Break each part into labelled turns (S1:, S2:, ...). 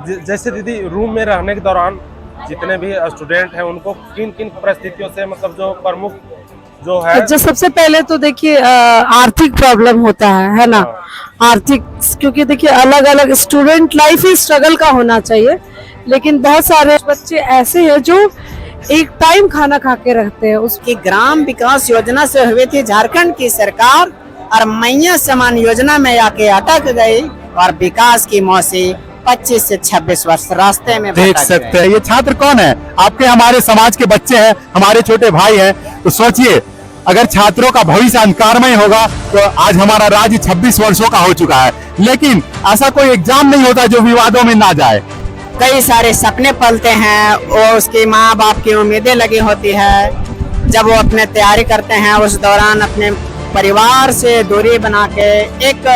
S1: जैसे दीदी रूम में रहने के दौरान जितने भी स्टूडेंट हैं उनको किन किन परिस्थितियों से मतलब जो प्रमुख जो है
S2: जो सबसे पहले तो देखिए आर्थिक प्रॉब्लम होता है ना। आर्थिक, क्योंकि देखिए अलग अलग स्टूडेंट लाइफ ही स्ट्रगल का होना चाहिए, लेकिन बहुत सारे बच्चे ऐसे हैं जो एक टाइम खाना खा के रहते हैं।
S3: उसकी ग्राम विकास योजना से हुई थी झारखंड की सरकार, और मैया समान योजना में आके अटक गई, और विकास की मौसी 25 से 26 वर्ष रास्ते में
S4: देख सकते हैं। ये छात्र कौन है? आपके हमारे समाज के बच्चे हैं, हमारे छोटे भाई हैं। तो सोचिए, अगर छात्रों का भविष्य अंधकारमय होगा तो आज हमारा राज्य 26 वर्षों का हो चुका है, लेकिन ऐसा कोई एग्जाम नहीं होता जो विवादों में ना जाए।
S3: कई सारे सपने पलते हैं, वो उसके माँ बाप की उम्मीदें लगी होती है। जब वो अपने तैयारी करते हैं उस दौरान अपने परिवार से दूरी बना के एक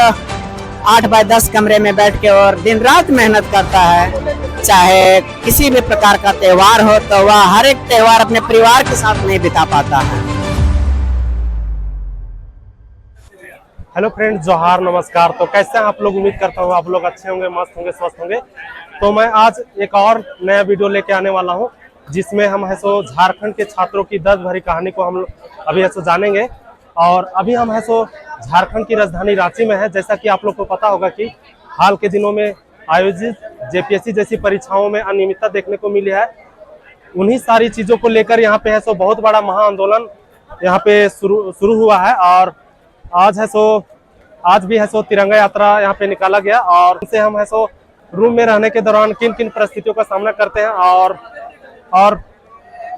S3: 8 बाय 10 कमरे में बैठ के और दिन रात मेहनत करता है। चाहे किसी भी प्रकार का त्योहार हो तो वह हर एक त्योहार अपने परिवार के साथ नहीं बिता पाता है।
S1: हेलो फ्रेंड्स, जोहार, नमस्कार। तो कैसे हैं आप लोग? उम्मीद करता हूँ आप लोग अच्छे होंगे, मस्त होंगे, स्वस्थ होंगे। तो मैं आज एक और नया वीडियो लेके आने वाला हूँ, जिसमें हम है सो झारखंड के छात्रों की दर्द भरी कहानी को हम अभी है सो जानेंगे। और अभी हम है सो झारखंड की राजधानी रांची में है। जैसा कि आप लोग को पता होगा कि हाल के दिनों में आयोजित जेपीएससी जैसी परीक्षाओं में अनियमितता देखने को मिली है। उन्हीं सारी चीज़ों को लेकर यहाँ पे है सो बहुत बड़ा महाआंदोलन यहाँ पे शुरू हुआ है। और आज भी है सो तिरंगा यात्रा यहाँ पे निकाला गया। और उनसे हम है सो रूम में रहने के दौरान किन किन परिस्थितियों का सामना करते हैं और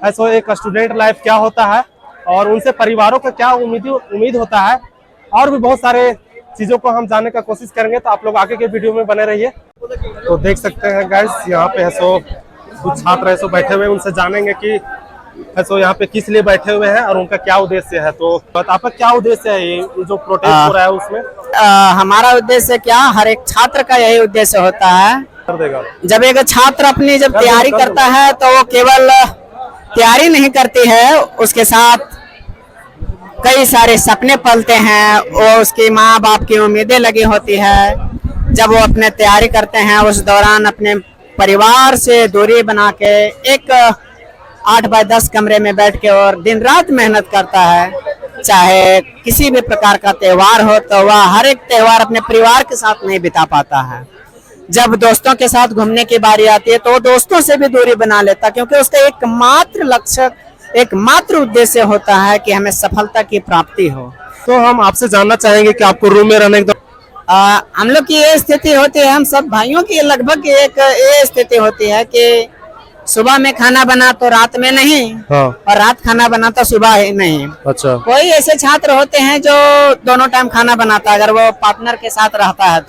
S1: है सो एक स्टूडेंट लाइफ क्या होता है और उनसे परिवारों का क्या उम्मीद होता है, और भी बहुत सारे चीजों को हम जानने का कोशिश करेंगे। तो आप लोग आगे के वीडियो में बने रहिए। तो देख सकते हैं गाइस, यहाँ पे है सो कुछ छात्र है सो बैठे हुए, उनसे जानेंगे कि है सो यहाँ पे किस लिए बैठे हुए हैं और उनका क्या उद्देश्य है। तो आपका क्या उद्देश्य है ये जो प्रोटेस्ट हो रहा है उसमें?
S3: हमारा उद्देश्य क्या, हर एक छात्र का यही उद्देश्य होता है।
S1: कर देगा।
S3: जब एक छात्र अपनी जब तैयारी करता है तो वो केवल तैयारी नहीं करती है, उसके साथ कई सारे सपने पलते हैं, वो उसके माँ बाप की उम्मीदें लगी होती है। जब वो अपने तैयारी करते हैं उस दौरान अपने परिवार से दूरी बना के एक 8 बाय 10 कमरे में बैठ के और दिन रात मेहनत करता है। चाहे किसी भी प्रकार का त्योहार हो तो वह हर एक त्योहार अपने परिवार के साथ नहीं बिता पाता है। जब दोस्तों के साथ घूमने की बारी आती है तो वो दोस्तों से भी दूरी बना लेता, क्योंकि उसका एकमात्र लक्ष्य, एकमात्र उद्देश्य होता है कि हमें सफलता की प्राप्ति हो।
S1: तो हम आपसे जानना चाहेंगे कि आपको रूम में रहने के
S3: हम लोग की ये स्थिति होती है, हम सब भाइयों की लगभग एक ये स्थिति होती है कि सुबह में खाना बना तो रात में नहीं, और रात खाना बना तो सुबह ही नहीं।
S1: अच्छा।
S3: कोई ऐसे छात्र होते हैं जो दोनों टाइम खाना बनाता है, अगर वो पार्टनर के साथ रहता है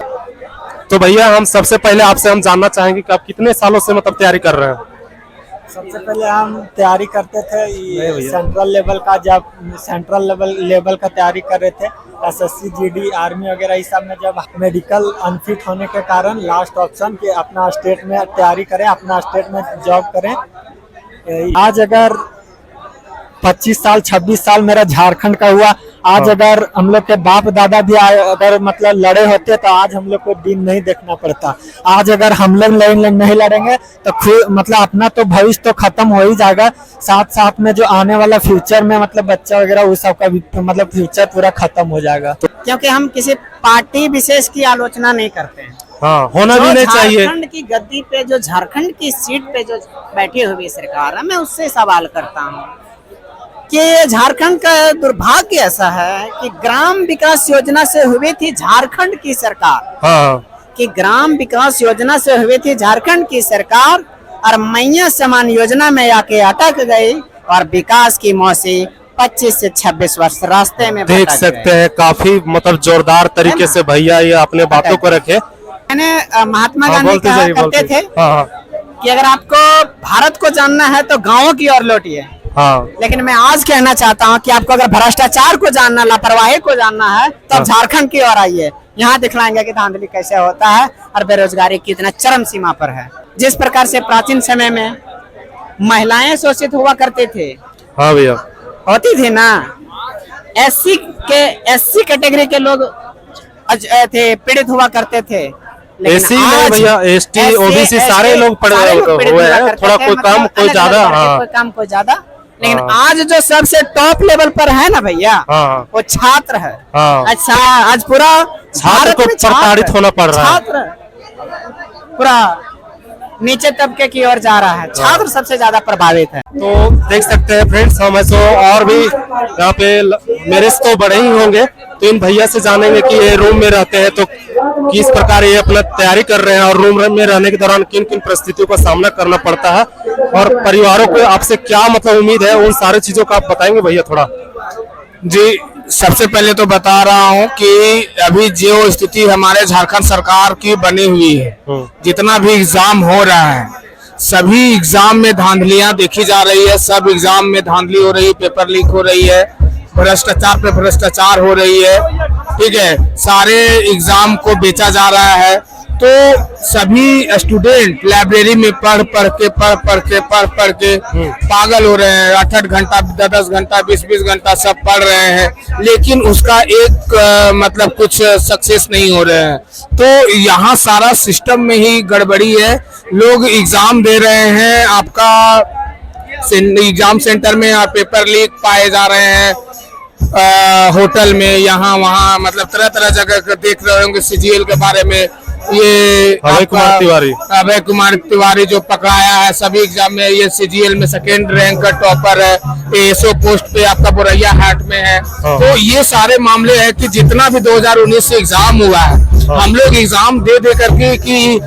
S1: तो भैया हम सबसे पहले आपसे हम जानना चाहेंगे कि आप कितने सालों से मतलब तैयारी कर रहे हैं?
S5: सबसे पहले हम तैयारी करते थे सेंट्रल लेवल का, जब सेंट्रल लेवल का तैयारी कर रहे थे, एसएससी, जीडी, आर्मी वगैरह इस सब में, जब मेडिकल अनफिट होने के कारण लास्ट ऑप्शन कि अपना स्टेट में तैयारी करें, अपना स्टेट में जॉब करें। आज अगर 25 साल 26 साल मेरा झारखंड का हुआ, आज अगर हम लोग के बाप दादा भी अगर मतलब लड़े होते तो आज हम लोग को दिन नहीं देखना पड़ता। आज अगर हम लोग नहीं लड़ेंगे तो मतलब अपना तो भविष्य तो खत्म हो ही जाएगा, साथ साथ में जो आने वाला फ्यूचर में मतलब बच्चा वगैरह उस सब का मतलब फ्यूचर पूरा खत्म हो जाएगा।
S3: क्योंकि हम किसी पार्टी विशेष की आलोचना नहीं करते हैं।
S1: हाँ, होना भी नहीं चाहिए।
S3: झारखंड की गद्दी पे, जो झारखंड की सीट पे जो बैठी हुई सरकार है, मैं उससे सवाल करता हूँ कि झारखंड का दुर्भाग्य ऐसा है कि ग्राम विकास योजना से हुई थी झारखंड की सरकार। कि ग्राम विकास योजना से हुई थी झारखंड की सरकार, और मैया समान योजना में आके अटक गई, और विकास की मौसी 25 से 26 वर्ष रास्ते में
S1: देख सकते हैं। काफी मतलब जोरदार तरीके से भैया ये अपने बातों को रखे।
S3: मैंने महात्मा गांधी कहा करते थे कि अगर आपको भारत को जानना है तो गाँवों की ओर लौटिए। लेकिन मैं आज कहना चाहता हूं कि आपको अगर भ्रष्टाचार को जानना, लापरवाही को जानना है तो झारखंड की ओर आइए। यहाँ दिखलाएंगे कि धांधली कैसे होता है और बेरोजगारी कितना चरम सीमा पर है। जिस प्रकार से प्राचीन समय में महिलाएं शोषित हुआ करते थे,
S1: हाँ भैया,
S3: होती थी ना, एससी कैटेगरी के लोग थे, पीड़ित हुआ करते थे। लेकिन
S1: एसी में
S3: आज
S1: भैया एसटी ओबीसी सारे लोग पढ़े
S3: सारे लोग
S1: हुए
S3: पढ़े
S1: हैं,
S3: करते
S1: थोड़ा
S3: थे,
S1: कोई
S3: मतलब
S1: कम कोई
S3: अलग-अलग
S1: ज्यादा।
S3: करके
S1: हाँ
S3: कोई कम कोई ज्यादा, लेकिन
S1: हाँ।
S3: आज जो सबसे टॉप लेवल पर है ना भैया,
S1: हाँ
S3: वो छात्र है।
S1: हाँ।
S3: अच्छा, आज पूरा
S1: छात्र
S3: भारत
S1: को
S3: में छात्र
S1: प्रताड़ित
S3: है।
S1: होना पड़ रहा है।
S3: छात्र पूरा नीचे तबके की ओर जा रहा है, छात्र सबसे ज्यादा प्रभावित है।
S1: तो देख सकते हैं फ्रेंड्स, हम ऐसे और भी यहाँ पे मेरे से तो बड़े ही होंगे, तो इन भैया से जानेंगे कि ये रूम में रहते हैं तो किस प्रकार ये अपना तैयारी कर रहे हैं और रूम में रहने के दौरान किन किन परिस्थितियों का सामना करना पड़ता है और परिवारों को आपसे क्या मतलब उम्मीद है, उन सारी चीजों का आप बताएंगे भैया थोड़ा।
S6: जी, सबसे पहले तो बता रहा हूं कि अभी जो स्थिति हमारे झारखंड सरकार की बनी हुई है, जितना भी एग्जाम हो रहा है, सभी एग्जाम में धांधलियां देखी जा रही है। सब एग्जाम में धांधली हो रही है, पेपर लीक हो रही है, भ्रष्टाचार पे भ्रष्टाचार हो रही है। ठीक है, सारे एग्जाम को बेचा जा रहा है। तो सभी स्टूडेंट लाइब्रेरी में पढ़ पढ़ के पागल हो रहे हैं। 8-8 घंटा, 10-10 घंटा, 20-20 घंटा सब पढ़ रहे हैं, लेकिन उसका एक मतलब कुछ सक्सेस नहीं हो रहे हैं। तो यहाँ सारा सिस्टम में ही गड़बड़ी है। लोग एग्जाम दे रहे हैं, आपका एग्जाम सेंटर में पेपर लीक पाए जा रहे हैं, होटल में, यहाँ वहाँ, मतलब तरह तरह जगह देख रहे होंगे। सीजीएल के बारे में ये
S1: अभय कुमार तिवारी
S6: जो पकड़ाया है सभी एग्जाम में, ये सीजीएल में सेकेंड रैंक का टॉपर है, एसओ पोस्ट पे आपका बोरैया हाट में है। तो ये सारे मामले हैं कि जितना भी 2019 से एग्जाम हुआ है, हम लोग एग्जाम दे करके कि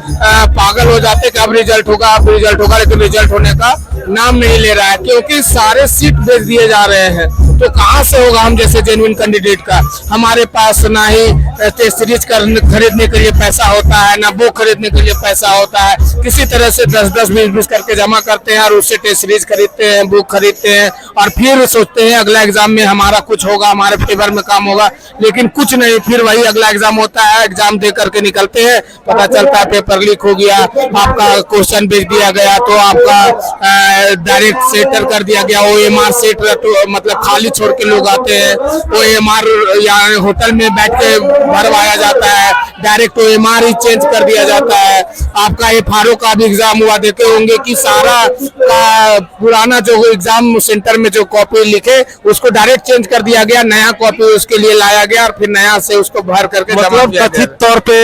S6: पागल हो जाते कि अब रिजल्ट होगा, लेकिन रिजल्ट होने का नाम नहीं ले रहा है, क्योंकि सारे सीट बेच दिए जा रहे हैं। तो कहाँ से होगा हम जैसे जेन्युइन कैंडिडेट का? हमारे पास ना ही टेस्ट सीरीज खरीदने के लिए पैसा होता है, ना बुक खरीदने के लिए पैसा होता है। किसी तरह से 10-10, 20-20 करके जमा करते हैं और उससे टेस्ट सीरीज खरीदते हैं, बुक खरीदते हैं और फिर सोचते हैं अगला एग्जाम में हमारा कुछ होगा, हमारे फेवर में काम होगा, लेकिन कुछ नहीं। फिर वही अगला एग्जाम होता है, एग्जाम दे करके निकलते हैं, पता चलता है पेपर लीक हो गया, आपका क्वेश्चन भेज दिया गया, तो आपका डायरेक्ट सेटर कर दिया गया। OMR सेट मतलब खाली छोड़ के लोग आते हैं, OMR या होटल में बैठ के भरवाया जाता है, डायरेक्ट OMR ही चेंज कर दिया जाता है। आपका FRO का भी एग्जाम हुआ, देखे होंगे कि सारा का पुराना जो एग्जाम सेंटर में जो कॉपी लिखे उसको डायरेक्ट चेंज कर दिया गया, नया कॉपी उसके लिए लाया गया और फिर नया से उसको भर करके
S1: मतलब कथित तौर पे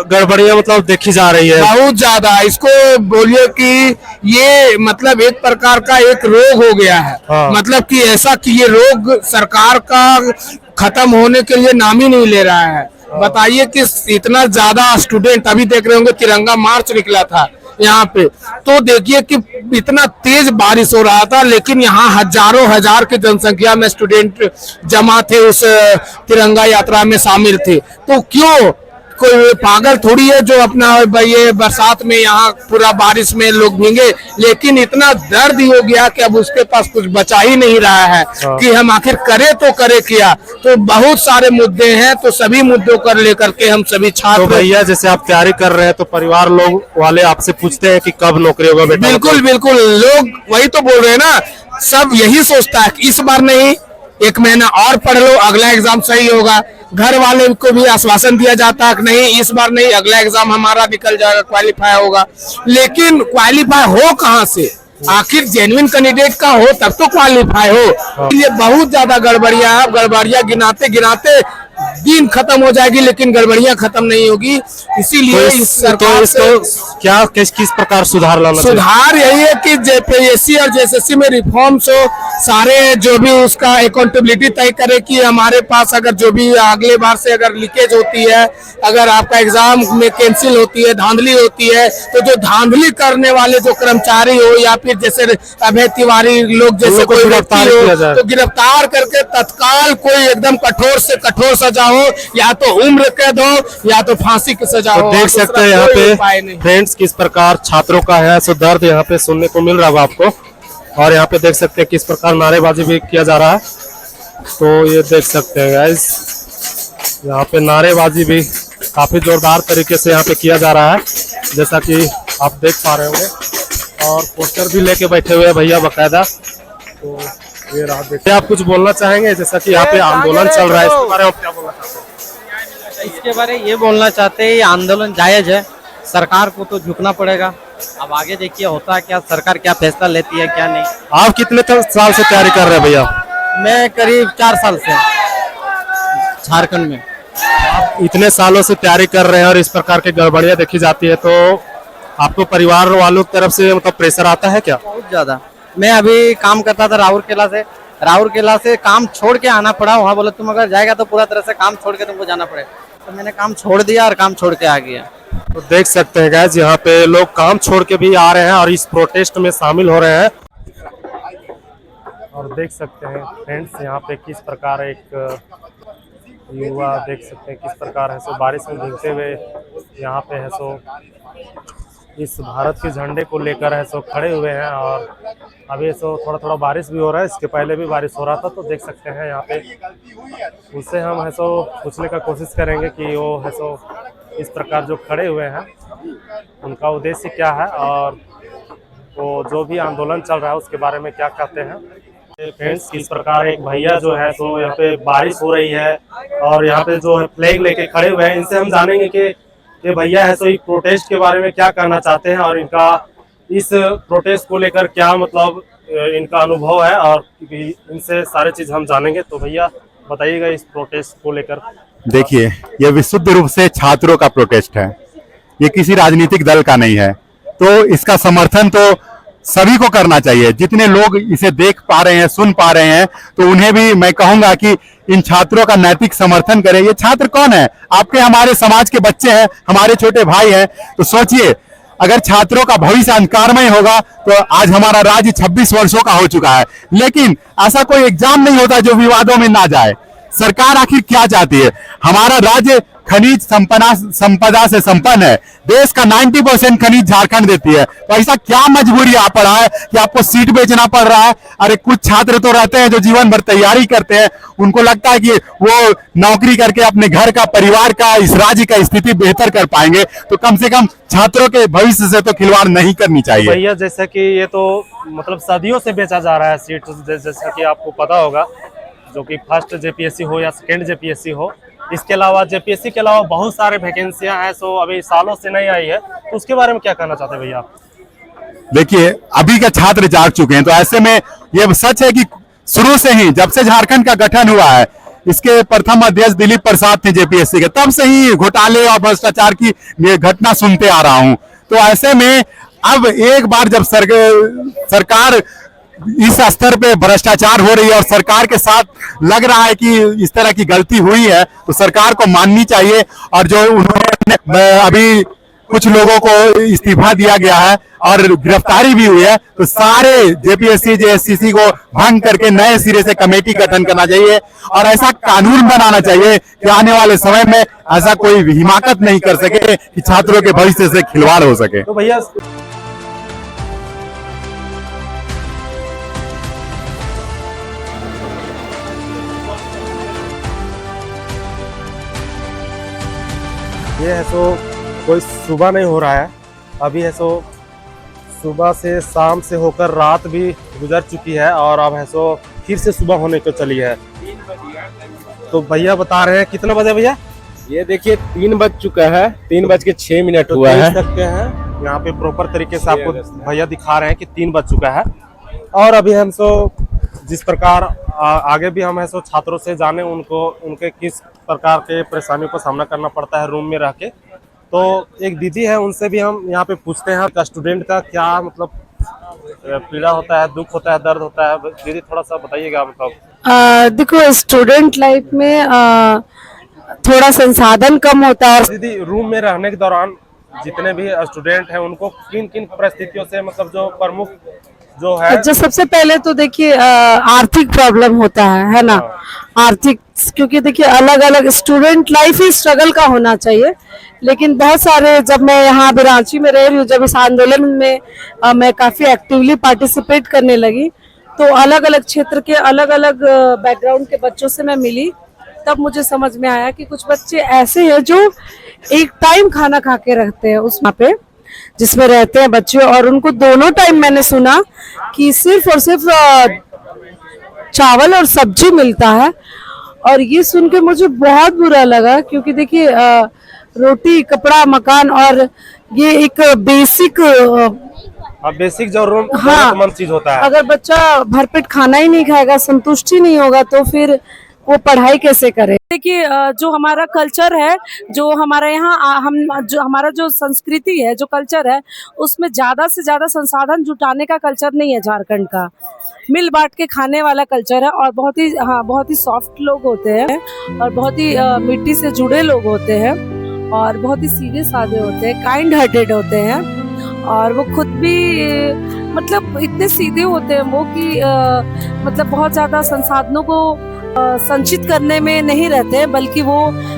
S1: गड़बड़ियां मतलब देखी जा रही है
S6: बहुत ज्यादा। इसको बोलिए कि ये मतलब एक प्रकार का एक रोग हो गया है। मतलब कि ऐसा कि ये रोग सरकार का खत्म होने के लिए नाम ही नहीं ले रहा है। बताइए कि इतना ज्यादा स्टूडेंट, अभी देख रहे होंगे तिरंगा मार्च निकला था यहाँ पे, तो देखिए कि इतना तेज बारिश हो रहा था, लेकिन यहाँ हजारों हजार की जनसंख्या में स्टूडेंट जमा थे, उस तिरंगा यात्रा में शामिल थे। तो क्यों? कोई पागल थोड़ी है जो अपना ये बरसात में यहाँ पूरा बारिश में लोग भीगे, लेकिन इतना दर्द ही हो गया कि अब उसके पास कुछ बचा ही नहीं रहा है कि हम आखिर करे तो करे क्या। तो बहुत सारे मुद्दे हैं, तो सभी मुद्दों को लेकर के हम सभी छात्र।
S1: तो भैया जैसे आप तैयारी कर रहे हैं तो परिवार लोग वाले आपसे पूछते हैं कि कब नौकरी होगा बेटा?
S6: बिल्कुल बिल्कुल, लोग वही तो बोल रहे हैं ना, सब यही सोचता है कि इस बार नहीं, 1 महीना और पढ़ लो, अगला एग्जाम सही होगा। घर वाले को भी आश्वासन दिया जाता है कि नहीं इस बार नहीं, अगला एग्जाम हमारा निकल जाएगा, क्वालिफाई होगा। लेकिन क्वालिफाई हो कहाँ से? आखिर जेन्युइन कैंडिडेट का हो तब तो क्वालिफाई हो। ये बहुत ज्यादा गड़बड़ियां है। गड़बड़ियां गिनाते गिनाते दिन खत्म हो जाएगी, लेकिन गड़बड़ियां खत्म नहीं होगी। इसीलिए
S1: तो
S6: इस सरकार
S1: इसको क्या किस प्रकार सुधार लाना चाहिए?
S6: सुधार यही है कि JPSC और JSSC में रिफॉर्म्स हो, सारे जो भी उसका अकाउंटेबिलिटी तय करे कि हमारे पास अगर जो भी अगले बार से अगर लीकेज होती है, अगर आपका एग्जाम में कैंसिल होती है, धांधली होती है, तो जो धांधली करने वाले जो कर्मचारी हो या फिर जैसे अभय तिवारी लोग जैसे कोई व्यक्ति हो, तो गिरफ्तार करके तत्काल कोई एकदम कठोर से कठोर सजा हो, या तो उम्र कैद हो या तो फांसी की सजा हो।
S1: देख सकते हैं यहाँ पे फ्रेंड्स किस प्रकार छात्रों का है सो दर्द यहाँ पे सुनने को मिल रहा है आपको, और यहाँ पे देख सकते हैं किस प्रकार नारेबाजी भी किया जा रहा है। तो ये देख सकते हैं गाइस, यहाँ पे नारेबाजी भी काफी जोरदार तरीके से यहाँ पे किया जा रहा है, जैसा कि आप देख पा रहे होंगे, और पोस्टर भी लेके बैठे हुए हैं भैया बकायदा। तो ये रहा, देखिए आप कुछ बोलना चाहेंगे, जैसा कि यहाँ पे आंदोलन चल रहा है, इसके बारे में क्या बोलना चाहते हैं?
S7: इसके बारे में ये बोलना चाहते हैं, ये आंदोलन जायज है, सरकार को तो झुकना पड़ेगा। अब आगे देखिए होता है क्या, सरकार क्या फैसला लेती है क्या नहीं।
S1: आप कितने साल से तैयारी कर रहे हैं भैया?
S7: मैं करीब 4 साल से झारखंड में।
S1: आप इतने सालों से तैयारी कर रहे हैं और इस प्रकार की गड़बड़ियां देखी जाती है, तो आपको परिवार वालों की तरफ से मतलब प्रेशर आता है क्या?
S7: बहुत ज्यादा। मैं अभी काम करता था राउरकेला से काम छोड़ के आना पड़ा। वहाँ बोला तुम अगर जाएगा तो पूरा तरह से काम छोड़ के तुमको जाना पड़ेगा, तो मैंने काम छोड़ दिया और काम छोड़ के आ गया।
S1: तो देख सकते हैं गाइस, यहाँ पे लोग काम छोड़ के भी आ रहे हैं और इस प्रोटेस्ट में शामिल हो रहे हैं। और देख सकते हैं फ्रेंड्स, यहाँ पे किस प्रकार एक युवा देख सकते हैं किस प्रकार है सो बारिश में भीगते हुए यहाँ पे है सो इस भारत के झंडे को लेकर है सो खड़े हुए हैं। और अभी सो थोड़ा थोड़ा बारिश भी हो रहा है, इसके पहले भी बारिश हो रहा था। तो देख सकते हैं यहाँ पे उससे हम है सो पूछने का कोशिश करेंगे कि वो है सो इस प्रकार जो खड़े हुए हैं उनका उद्देश्य क्या है और वो जो भी आंदोलन चल रहा है उसके बारे में क्या कहते हैं। फ्रेंड्स, इस प्रकार एक भैया जो है तो यहाँ पे बारिश हो रही है और यहाँ पे जो है फ्लैग लेके खड़े हुए हैं, इनसे हम जानेंगे कि ये भैया है सो इस प्रोटेस्ट के बारे में क्या कहना चाहते हैं और इनका इस प्रोटेस्ट को लेकर क्या मतलब इनका अनुभव है और इनसे सारे चीज हम जानेंगे। तो भैया बताइएगा इस प्रोटेस्ट को लेकर।
S4: देखिए, ये विशुद्ध रूप से छात्रों का प्रोटेस्ट है, ये किसी राजनीतिक दल का नहीं है। तो इसका समर्थन तो सभी को करना चाहिए। जितने लोग इसे देख पा रहे हैं, सुन पा रहे हैं, तो उन्हें भी मैं कहूंगा कि इन छात्रों का नैतिक समर्थन करें। ये छात्र कौन है? आपके हमारे समाज के बच्चे हैं, हमारे छोटे भाई हैं। तो सोचिए, अगर छात्रों का भविष्य अंधकारमय होगा तो आज हमारा राज्य 26 वर्षों का हो चुका है। लेकिन ऐसा कोई एग्जाम नहीं होता जो विवादों में ना जाए। सरकार आखिर क्या चाहती है? हमारा राज्य खनिज संपदा से संपन्न है। देश का 90% खनिज झारखंड देती है। तो ऐसा क्या मजबूरी आ पड़ा है कि आपको सीट बेचना पड़ रहा है? अरे कुछ छात्र तो रहते हैं जो जीवन भर तैयारी करते हैं, उनको लगता है कि वो नौकरी करके अपने घर का, परिवार का, इस राज्य का स्थिति बेहतर कर पाएंगे। तो कम से कम छात्रों के भविष्य से तो खिलवाड़ नहीं करनी चाहिए।
S1: भैया जैसा कि ये तो मतलब सदियों से बेचा जा रहा है सीट, जैसा कि आपको पता होगा, जो कि फर्स्ट जेपीएससी हो या सेकेंड जेपीएससी हो। इसके अलावा जेपीएससी के अलावा बहुत सारे वैकेंसियां हैं, सो अभी सालों से नहीं आई है। तो उसके बारे में क्या कहना चाहते हैं भैया आप?
S4: देखिए, अभी के छात्र जाग चुके हैं। तो ऐसे में ये सच है कि शुरू से ही, जब से झारखंड का गठन हुआ है, इसके प्रथम अध्यक्ष दिलीप प्रसाद थे जेपीएससी के, तब से ही घोटाले और भ्रष्टाचार की घटना सुनते आ रहा हूं। तो ऐसे में अब एक बार जब सरकार इस स्तर पे भ्रष्टाचार हो रही है और सरकार के साथ लग रहा है कि इस तरह की गलती हुई है, तो सरकार को माननी चाहिए। और जो उन्होंने अभी कुछ लोगों को इस्तीफा दिया गया है और गिरफ्तारी भी हुई है, तो सारे जेपीएससी जेएससीसी को भंग करके नए सिरे से कमेटी गठन करना चाहिए और ऐसा कानून बनाना चाहिए कि आने वाले समय में ऐसा कोई हिमाकत नहीं कर सके कि छात्रों के भविष्य से खिलवाड़ हो सके।
S1: तो भैया ये है सो कोई सुबह नहीं हो रहा है, अभी है सो सुबह से शाम से होकर रात भी गुजर चुकी है और अब है सो फिर से सुबह होने को चली है। तो भैया बता रहे हैं कितना बजे भैया?
S8: ये देखिए 3 बज चुका है, 3:06 हुआ है।
S1: देख सकते हैं यहाँ पे प्रॉपर तरीके से आपको भैया दिखा रहे हैं कि 3 बज चुका है। और अभी हम सो जिस प्रकार आगे भी हम है सो छात्रों से जाने उनके किस प्रकार के परेशानियों का सामना करना पड़ता है रूम में रह के। तो एक दीदी है, उनसे भी हम यहाँ पे पूछते हैं स्टूडेंट का क्या मतलब पीड़ा होता है, दुख होता है, दर्द होता है। दीदी थोड़ा सा बताइएगा मतलब।
S2: देखो, स्टूडेंट लाइफ में थोड़ा संसाधन कम होता है।
S1: दीदी, रूम में रहने के दौरान जितने भी स्टूडेंट हैं उनको किन किन परिस्थितियों से मतलब जो प्रमुख जो है,
S2: जो सबसे पहले तो देखिए आर्थिक प्रॉब्लम होता है ना। आर्थिक, क्योंकि देखिए अलग अलग स्टूडेंट लाइफ ही स्ट्रगल का होना चाहिए। लेकिन बहुत सारे, जब मैं यहाँ रांची में रह रही हूँ, जब इस आंदोलन में मैं काफी एक्टिवली पार्टिसिपेट करने लगी, तो अलग अलग क्षेत्र के अलग अलग बैकग्राउंड के बच्चों से मैं मिली। तब मुझे समझ में आया कि कुछ बच्चे ऐसे हैं जो एक टाइम खाना खा के रहते हैं उस वहाँ पे जिसमें रहते हैं बच्चे, और उनको दोनों टाइम मैंने सुना कि सिर्फ और सिर्फ चावल और सब्जी मिलता है। और ये सुन के मुझे बहुत बुरा लगा, क्योंकि देखिए रोटी, कपड़ा, मकान और ये एक बेसिक
S1: बेसिक जरूरतमंद
S2: हाँ,
S1: चीज होता है।
S2: अगर बच्चा भरपेट खाना ही नहीं खाएगा, संतुष्टि नहीं होगा, तो फिर वो पढ़ाई कैसे करे। देखिए जो हमारा कल्चर है, जो हमारे यहाँ हमारा जो संस्कृति है, जो कल्चर है, उसमें ज्यादा से ज्यादा संसाधन जुटाने का कल्चर नहीं है झारखंड का। मिल बांट के खाने वाला कल्चर है और बहुत ही सॉफ्ट लोग होते हैं और बहुत ही मिट्टी से जुड़े लोग होते हैं और बहुत ही सीधे साधे होते हैं, काइंड हार्टेड होते हैं और वो खुद भी मतलब इतने सीधे होते हैं वो कि मतलब बहुत ज्यादा संसाधनों को संचित करने में नहीं रहते, बल्कि वो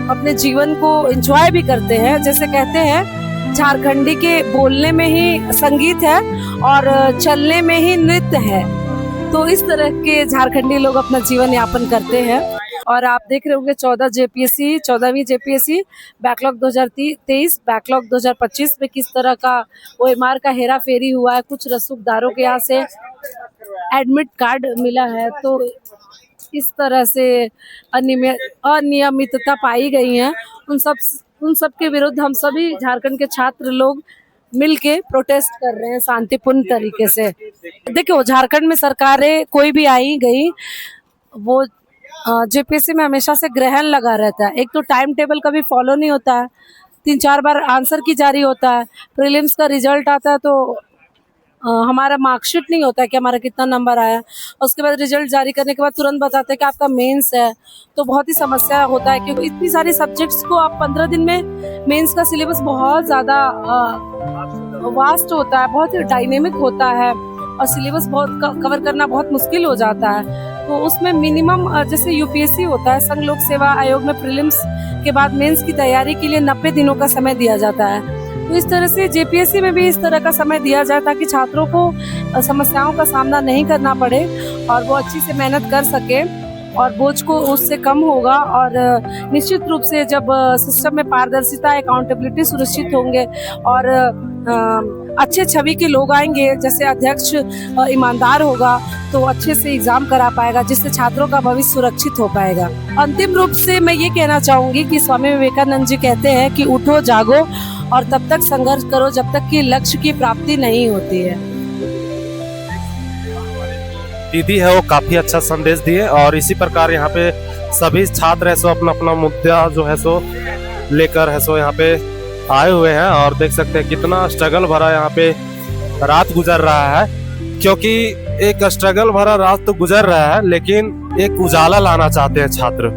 S2: अपने जीवन को एंजॉय भी करते हैं। जैसे कहते हैं झारखंडी के बोलने में ही संगीत है और चलने में ही नृत्य है, तो इस तरह के झारखंडी लोग अपना जीवन यापन करते हैं। और आप देख रहे होंगे 14वीं जेपीएससी बैकलॉग 2023 बैकलॉग 2025 में किस तरह का OMR का हेरा फेरी हुआ है। कुछ रसूखदारों के यहाँ से एडमिट कार्ड मिला है, तो इस तरह से अनियमितता पाई गई है। उन सब के विरुद्ध हम सभी झारखंड के छात्र लोग मिलके प्रोटेस्ट कर रहे हैं शांतिपूर्ण तरीके से। देखो झारखंड में सरकारें कोई भी आई गई, वो जेपीएससी में हमेशा से ग्रहण लगा रहता है। एक तो टाइम टेबल कभी फॉलो नहीं होता है, 3-4 बार आंसर की जारी होता है, प्रीलिम्स का रिजल्ट आता है तो हमारा मार्कशीट नहीं होता है कि हमारा कितना नंबर आया, उसके बाद रिजल्ट जारी करने के बाद तुरंत बताते हैं कि आपका मेंस है, तो बहुत ही समस्या होता है क्योंकि इतनी सारी सब्जेक्ट्स को आप 15 दिन में, मेंस का सिलेबस बहुत ज़्यादा वास्ट होता है, बहुत ही डायनेमिक होता है और सिलेबस बहुत कवर करना बहुत मुश्किल हो जाता है। तो उसमें मिनिमम जैसे यूपीएससी होता है, संघ लोक सेवा आयोग में प्रीलिम्स के बाद मेंस की तैयारी के लिए 90 दिनों का समय दिया जाता है। तो इस तरह से जेपीएससी में भी इस तरह का समय दिया जाए ताकि छात्रों को समस्याओं का सामना नहीं करना पड़े और वो अच्छी से मेहनत कर सके और बोझ को उससे कम होगा। और निश्चित रूप से जब सिस्टम में पारदर्शिता, अकाउंटेबिलिटी सुनिश्चित होंगे और अच्छे छवि के लोग आएंगे, जैसे अध्यक्ष ईमानदार होगा तो अच्छे से एग्जाम करा पाएगा, जिससे छात्रों का भविष्य सुरक्षित हो पाएगा। अंतिम रूप से मैं ये कहना चाहूंगी कि स्वामी विवेकानंद जी कहते हैं कि उठो जागो और तब तक संघर्ष करो जब तक कि लक्ष्य की प्राप्ति नहीं होती है।
S1: दीदी है वो काफी अच्छा संदेश दिए और इसी प्रकार यहाँ पे सभी छात्र है सो अपना अपना मुद्दा जो है सो लेकर है सो यहाँ पे आए हुए हैं और देख सकते हैं कितना स्ट्रगल भरा यहाँ पे रात गुजर रहा है, क्योंकि एक स्ट्रगल भरा रात तो गुजर रहा है लेकिन एक उजाला लाना चाहते हैं छात्र।